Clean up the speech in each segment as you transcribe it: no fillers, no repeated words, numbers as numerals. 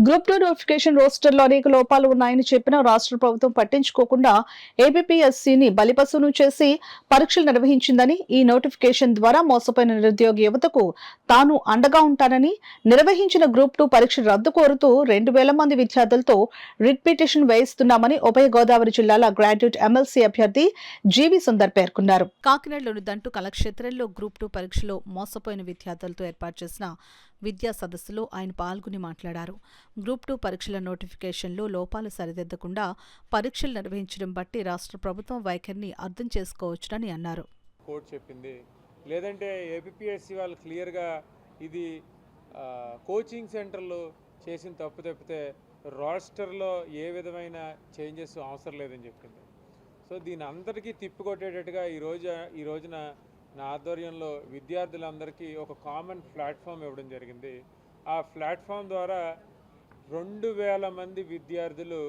Group 2 notification రోస్టర్లో అనేక లోపాలు ఉన్నాయని చెప్పినా రాష్ట్ర ప్రభుత్వం పట్టించుకోకుండా ఏపీపీఎస్సీని బలిపశువును చేసి పరీక్షలు నిర్వహించిందని, ఈ నోటిఫికేషన్ ద్వారా మోసపోయిన నిరుద్యోగ యువతకు తాను అండగా ఉంటానని, నిర్వహించిన గ్రూప్ 2 పరీక్ష రద్దు కోరుతూ 2,000 మంది విద్యార్థులతో రిట్ పిటిషన్ వేయిస్తున్నామని ఉభయ గోదావరి జిల్లాల గ్రాడ్యుయేట్ ఎమ్మెల్సీ అభ్యర్థి జీవి సుందర్ పేర్కొన్నారు. కాకినాడలోని దంటు కళాక్షేత్రంలో గ్రూప్ 2 పరీక్షలో మోసపోయిన విద్యార్థులతో ఏర్పాటు చేసిన విద్యా సదస్సులో ఆయన పాల్గొని మాట్లాడారు. గ్రూప్ 2 పరీక్షల నోటిఫికేషన్లో లోపాలు సరిదిద్దకుండా పరీక్షలు నిర్వహించడం బట్టి రాష్ట్ర ప్రభుత్వం వైఖరిని అర్థం చేసుకోవచ్చునని అన్నారు. కోర్టు చెప్పింది, లేదంటే ఏపీఎస్సీ వాళ్ళు క్లియర్గా ఇది కోచింగ్ సెంటర్లో చేసిన తప్పు తప్పితే రాస్టర్లో ఏ విధమైన చేంజెస్ అవసరం లేదని చెప్పింది. సో దీని అందరికీ తిప్పికొట్టేటట్టుగా ఈ రోజున నా ఆధ్వర్యంలో విద్యార్థులందరికీ ఒక కామన్ ప్లాట్ఫామ్ ఇవ్వడం జరిగింది. ఆ ప్లాట్ఫామ్ ద్వారా 2,000 మంది విద్యార్థులు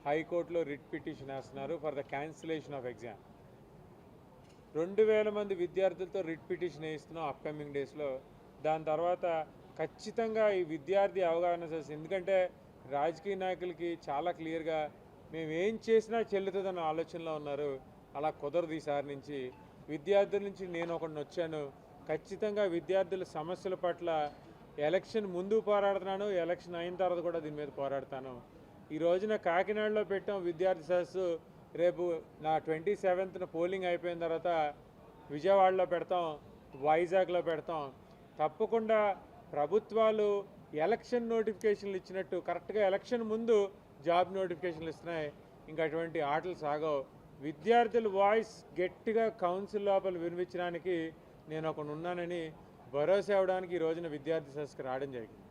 హైకోర్టులో రిట్ పిటిషన్ వేస్తున్నారు for the cancellation of exam. 2,000 మంది విద్యార్థులతో రిట్ పిటిషన్ వేస్తున్నాం అప్కమింగ్ డేస్లో. దాని తర్వాత ఖచ్చితంగా ఈ విద్యార్థి అవగాహన చేసి, ఎందుకంటే రాజకీయ నాయకులకి చాలా క్లియర్గా మేము ఏం చేసినా చెల్లుతుందన్న ఆలోచనలో ఉన్నారు. అలా కుదరదు. ఈసారి నుంచి విద్యార్థుల నుంచి నేను ఒకడిని వచ్చాను. ఖచ్చితంగా విద్యార్థుల సమస్యల పట్ల ఎలక్షన్ ముందు పోరాడుతున్నాను, ఎలక్షన్ అయిన తర్వాత కూడా దీని మీద పోరాడతాను. ఈ రోజున కాకినాడలో పెట్టాం విద్యార్థి సదస్సు. రేపు నా 27న పోలింగ్ అయిపోయిన తర్వాత విజయవాడలో పెడతాం, వైజాగ్లో పెడతాం. తప్పకుండా ప్రభుత్వాలు ఎలక్షన్ నోటిఫికేషన్లు ఇచ్చినట్టు కరెక్ట్గా ఎలక్షన్ ముందు జాబ్ నోటిఫికేషన్లు ఇస్తున్నాయి. ఇంకా అటువంటి ఆటలు సాగవు. విద్యార్థుల వాయిస్ గట్టిగా కౌన్సిల్ లోపల వినిపించడానికి నేను ఒకడు ఉన్నానని భరోసా ఇవ్వడానికి ఈ రోజున విద్యార్థి సదస్సుకి రావడం జరిగింది.